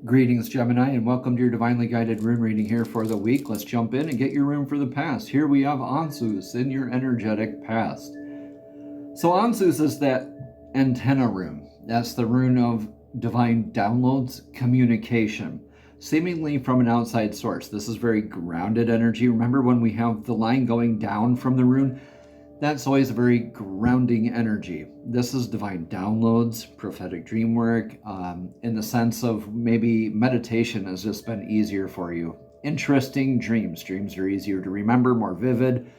Greetings, Gemini, and welcome to your divinely guided rune reading here for the week. Let's jump in and get your rune for the past. Here we have Ansus in your energetic past. So Ansus is that antenna rune. That's the rune of divine downloads, communication, seemingly from an outside source. This is very grounded energy. Remember when we have the line going down from the rune? That's always a very grounding energy. This is divine downloads, prophetic dream work, in the sense of maybe meditation has just been easier for you. Interesting dreams. Dreams are easier to remember, more vivid.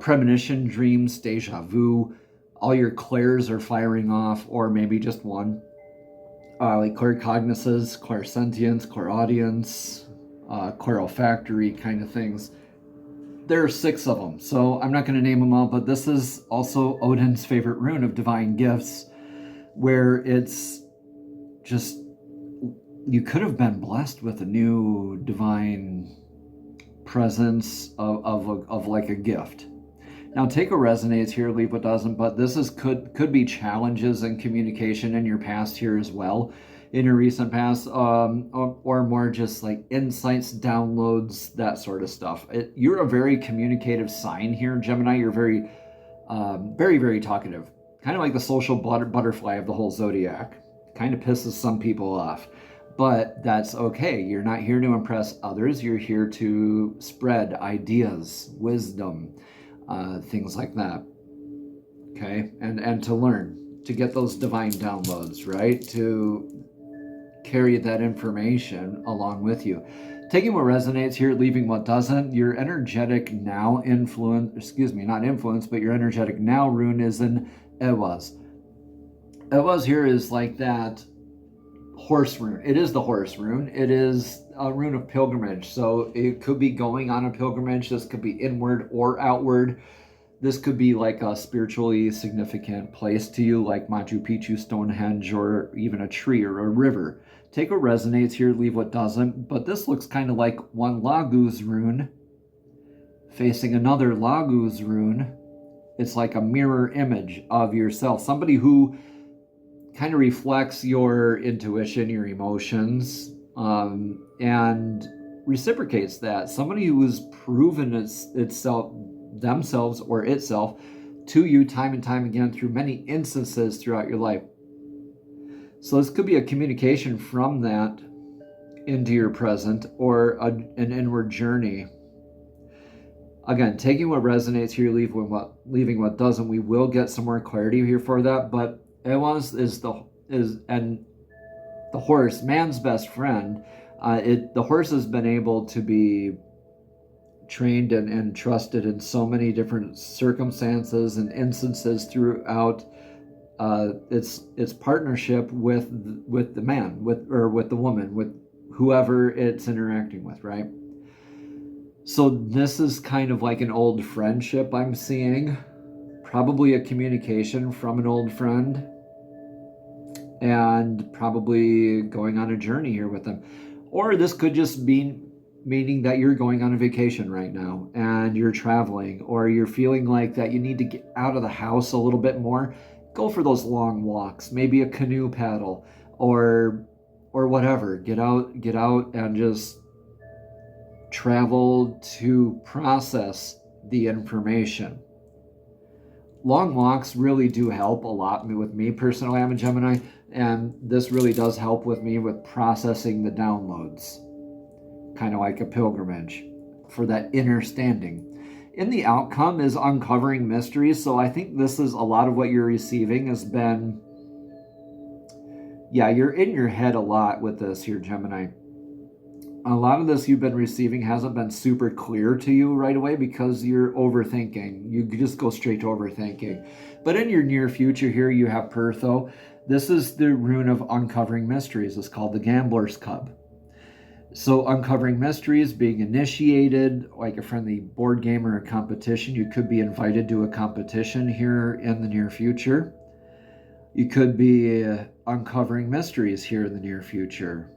Premonition dreams, deja vu. All your clairs are firing off, or maybe just one. Like claircognizance, clairsentience, clairaudience, clairolfactory kind of things. There are 6 of them, so I'm not going to name them all, but this is also Odin's favorite rune of divine gifts, where it's just, you could have been blessed with a new divine presence of like a gift. Now take what resonates here, leave what doesn't, but this is could be challenges in communication in your past here as well, in your recent past, or more just like insights, downloads, that sort of stuff. You're a very communicative sign here, Gemini. You're very, very talkative. Kind of like the social butterfly of the whole zodiac. Kind of pisses some people off. But that's okay. You're not here to impress others. You're here to spread ideas, wisdom, things like that. Okay? And to learn, to get those divine downloads, right? To carry that information along with you. Taking what resonates here, leaving what doesn't. Your energetic now not influence, but your energetic now rune is in Ewaz. Ewaz here is like that horse rune. It is the horse rune. It is a rune of pilgrimage. So it could be going on a pilgrimage. This could be inward or outward. This could be like a spiritually significant place to you, like Machu Picchu, Stonehenge, or even a tree or a river. Take what resonates here, leave what doesn't. But this looks kind of like one Laguz rune facing another Laguz rune. It's like a mirror image of yourself. Somebody who kind of reflects your intuition, your emotions, and reciprocates that. Somebody who has proven themselves or itself to you time and time again through many instances throughout your life. So this could be a communication from that into your present, or an inward journey. Again, taking what resonates here, leaving what doesn't. We will get some more clarity here for that, but Ewaz is the horse, man's best friend. The horse has been able to be trained and trusted in so many different circumstances and instances throughout its partnership with the man, with the woman, with whoever it's interacting with, right? So this is kind of like an old friendship I'm seeing, probably a communication from an old friend, and probably going on a journey here with them. Or this could just be meaning that you're going on a vacation right now and you're traveling, or you're feeling like that you need to get out of the house a little bit more. Go for those long walks, maybe a canoe paddle, or whatever. Get out and just travel to process the information. Long walks really do help a lot with me personally. I'm a Gemini, and this really does help with me with processing the downloads. Kind of like a pilgrimage for that inner standing. In the outcome is uncovering mysteries. So I think this is a lot of what you're receiving has been, you're in your head a lot with this here, Gemini. A lot of this you've been receiving hasn't been super clear to you right away because you're overthinking. You just go straight to overthinking. But in your near future here, you have Pertho. This is the rune of uncovering mysteries. It's called the Gambler's Cup. So uncovering mysteries, being initiated, like a friendly board game or a competition. You could be invited to a competition here in the near future. You could be uncovering mysteries here in the near future.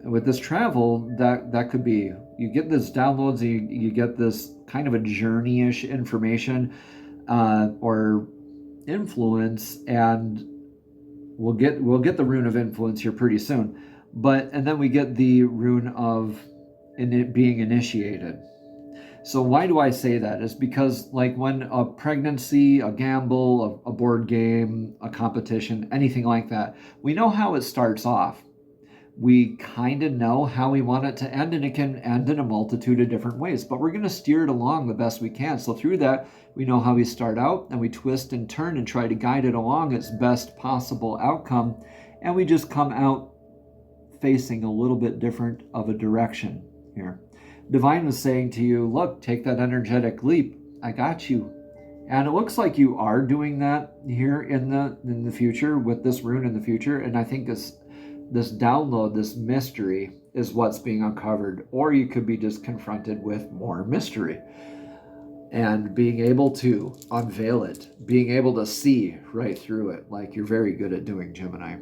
With this travel, that could be, you get this downloads, you get this kind of a journey-ish information or influence, and we'll get the rune of influence here pretty soon. And then we get the rune of being initiated. So why do I say that? It's because like when a pregnancy, a gamble, a board game, a competition, anything like that, we know how it starts off. We kind of know how we want it to end, and it can end in a multitude of different ways, but we're going to steer it along the best we can. So through that, we know how we start out, and we twist and turn and try to guide it along its best possible outcome, and we just come out facing a little bit different of a direction here. Divine was saying to you, look, take that energetic leap. I got you. And it looks like you are doing that here in the future with this rune in the future. And I think this download, this mystery is what's being uncovered. Or you could be just confronted with more mystery and being able to unveil it, being able to see right through it, like you're very good at doing, Gemini.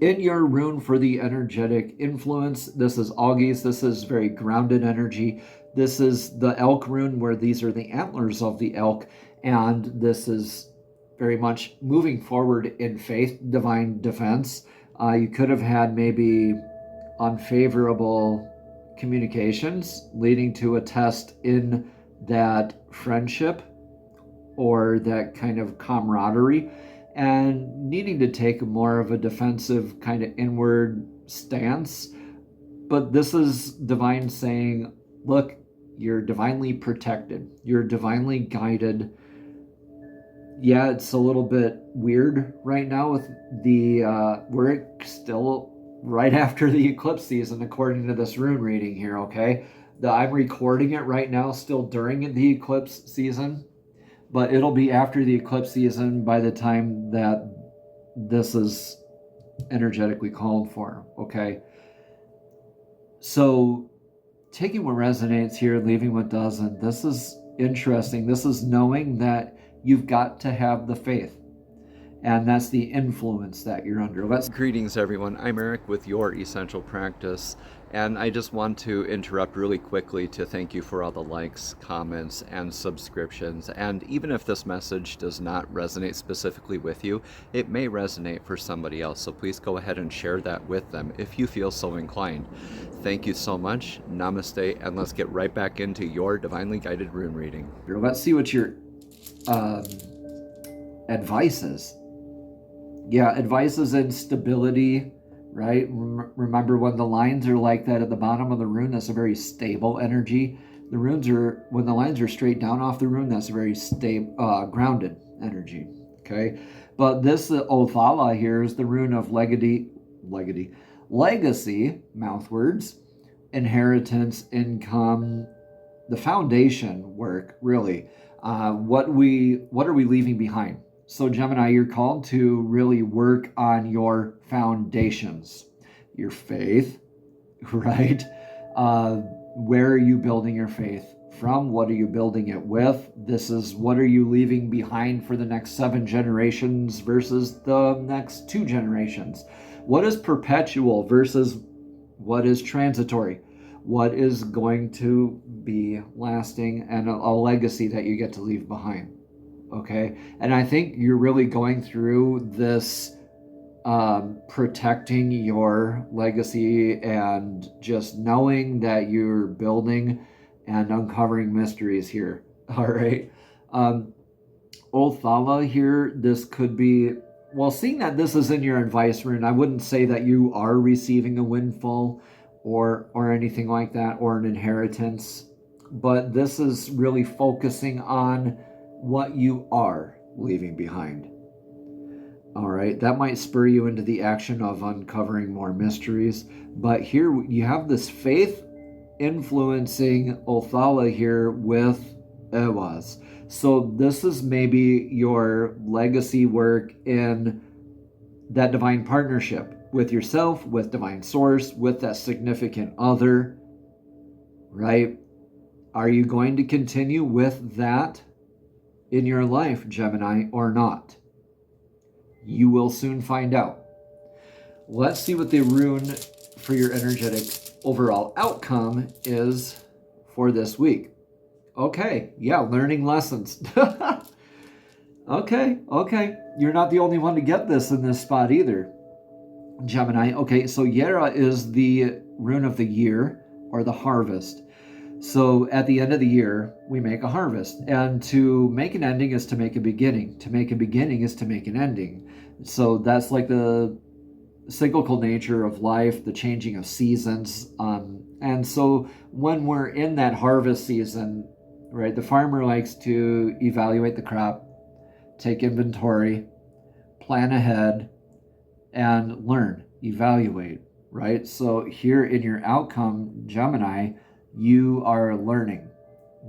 In your rune for the energetic influence, this is August. This is very grounded energy. This is the elk rune, where these are the antlers of the elk. And this is very much moving forward in faith, divine defense. You could have had maybe unfavorable communications leading to a test in that friendship or that kind of camaraderie, and needing to take more of a defensive kind of inward stance. But this is divine saying, look, you're divinely protected. You're divinely guided. Yeah, it's a little bit weird right now with we're still right after the eclipse season, according to this rune reading here, okay? I'm recording it right now, still during the eclipse season, but it'll be after the eclipse season by the time that this is energetically called for, okay? So taking what resonates here, leaving what doesn't. This is interesting. This is knowing that you've got to have the faith. And that's the influence that you're under. Greetings, everyone. I'm Eric with Your Essential Practice. And I just want to interrupt really quickly to thank you for all the likes, comments, and subscriptions. And even if this message does not resonate specifically with you, it may resonate for somebody else. So please go ahead and share that with them if you feel so inclined. Thank you so much. Namaste. And let's get right back into your divinely guided rune reading. Let's see what your advice is. Yeah, advice is in stability, right? Remember, when the lines are like that at the bottom of the rune, that's a very stable energy. The runes are, when the lines are straight down off the rune, that's a very stable, grounded energy, okay? But this Othala here is the rune of legacy, mouth words, inheritance, income, the foundation work, really. What are we leaving behind? So Gemini, you're called to really work on your foundations, your faith, right? Where are you building your faith from? What are you building it with? This is, what are you leaving behind for the next 7 generations versus the next 2 generations? What is perpetual versus what is transitory? What is going to be lasting and a legacy that you get to leave behind? Okay, and I think you're really going through this protecting your legacy and just knowing that you're building and uncovering mysteries here. All right. Othala here, this could be, well, seeing that this is in your advice rune, I wouldn't say that you are receiving a windfall or anything like that, or an inheritance, but this is really focusing on what you are leaving behind. All right, that might spur you into the action of uncovering more mysteries, but here you have this faith influencing Othala here with Ewaz. So this is maybe your legacy work in that divine partnership with yourself, with divine source, with that significant other, right? Are you going to continue with that in your life, Gemini, or not? You will soon find out. Let's see what the rune for your energetic overall outcome is for this week. Okay, yeah, learning lessons. Okay. You're not the only one to get this in this spot either. Gemini. Okay, so Yera is the rune of the year or the harvest. So at the end of the year, we make a harvest. And to make an ending is to make a beginning. To make a beginning is to make an ending. So that's like the cyclical nature of life, the changing of seasons. And so when we're in that harvest season, right, the farmer likes to evaluate the crop, take inventory, plan ahead, and learn, evaluate, right? So here in your outcome, Gemini, you are learning.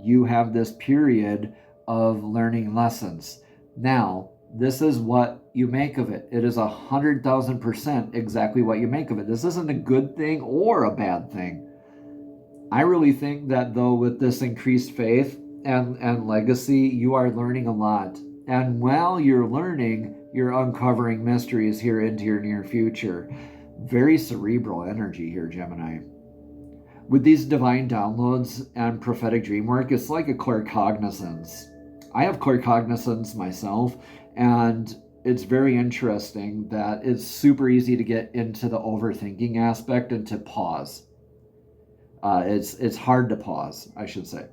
You have this period of learning lessons. Now, this is what you make of it. It is 100,000% exactly what you make of it. This isn't a good thing or a bad thing. I really think that though with this increased faith and legacy, you are learning a lot. And while you're learning, you're uncovering mysteries here into your near future. Very cerebral energy here, Gemini. With these divine downloads and prophetic dream work, it's like a claircognizance. I have claircognizance myself, and it's very interesting that it's super easy to get into the overthinking aspect and to pause. It's hard to pause, I should say.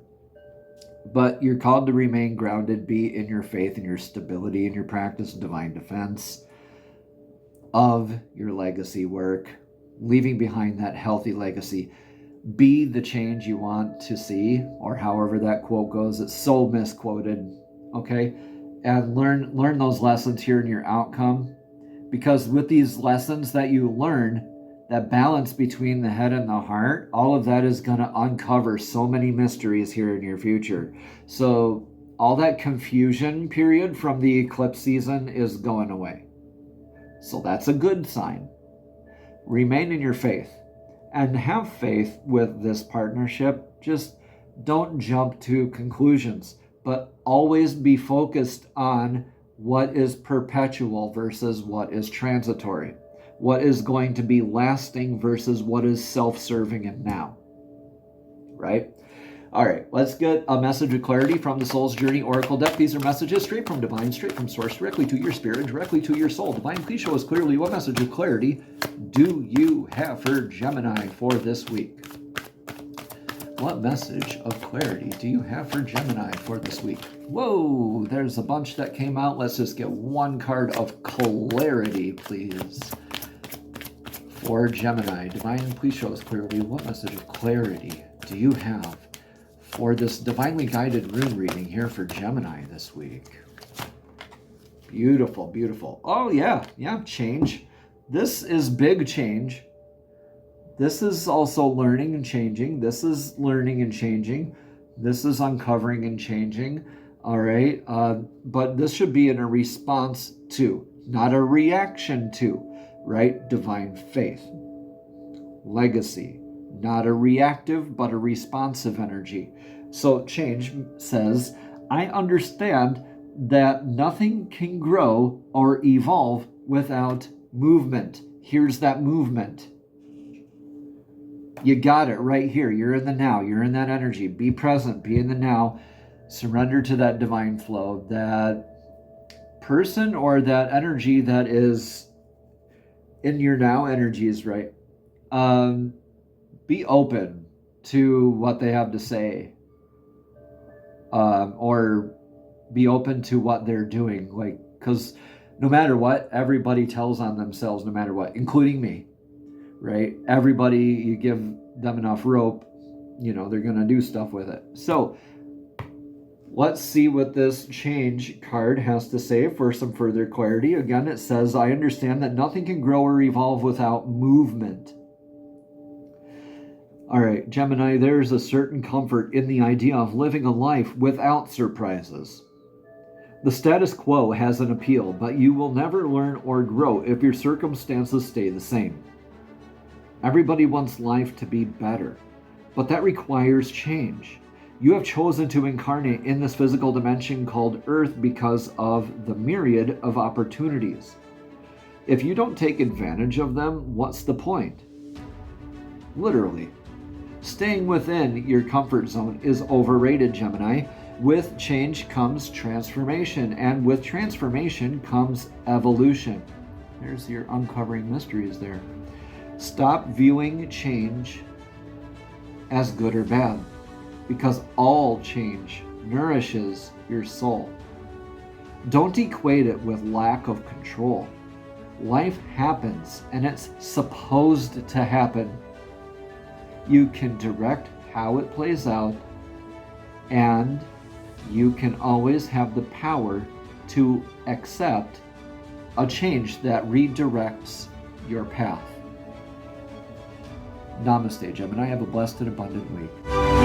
But you're called to remain grounded, be in your faith and your stability in your practice of divine defense of your legacy work, leaving behind that healthy legacy. Be the change you want to see, or however that quote goes. It's so misquoted, okay? And learn those lessons here in your outcome, because with these lessons that you learn, that balance between the head and the heart, all of that is going to uncover so many mysteries here in your future. So all that confusion period from the eclipse season is going away. So that's a good sign. Remain in your faith and have faith with this partnership. Just don't jump to conclusions, but always be focused on what is perpetual versus what is transitory. What is going to be lasting versus what is self-serving and now, right? All right, let's get a message of clarity from the Soul's Journey Oracle deck. These are messages straight from Divine, straight from Source, directly to your spirit, directly to your soul. Divine, please show us clearly what message of clarity do you have for Gemini for this week? What message of clarity do you have for Gemini for this week? Whoa, there's a bunch that came out. Let's just get one card of clarity, please. For Gemini, Divine, please show us clearly what message of clarity do you have for this divinely guided rune reading here for Gemini this week. Beautiful, beautiful. Oh yeah, change. This is big change. This is also learning and changing. This is learning and changing. This is uncovering and changing. All right, but this should be in a response to, not a reaction to. Right? Divine faith. Legacy. Not a reactive, but a responsive energy. So change says, I understand that nothing can grow or evolve without movement. Here's that movement. You got it right here. You're in the now. You're in that energy. Be present. Be in the now. Surrender to that divine flow. That person or that energy that is in your now energies, right? Be open to what they have to say, or be open to what they're doing. Like, because no matter what, everybody tells on themselves, no matter what, including me, right? Everybody, you give them enough rope, they're going to do stuff with it. So let's see what this change card has to say for some further clarity. Again, it says, I understand that nothing can grow or evolve without movement. All right, Gemini, there's a certain comfort in the idea of living a life without surprises. The status quo has an appeal, but you will never learn or grow if your circumstances stay the same. Everybody wants life to be better, but that requires change. You have chosen to incarnate in this physical dimension called Earth because of the myriad of opportunities. If you don't take advantage of them, what's the point? Literally. Staying within your comfort zone is overrated, Gemini. With change comes transformation, and with transformation comes evolution. There's your uncovering mysteries there. Stop viewing change as good or bad, because all change nourishes your soul. Don't equate it with lack of control. Life happens, and it's supposed to happen. You can direct how it plays out, and you can always have the power to accept a change that redirects your path. Namaste, Gemini. Have a blessed and abundant week.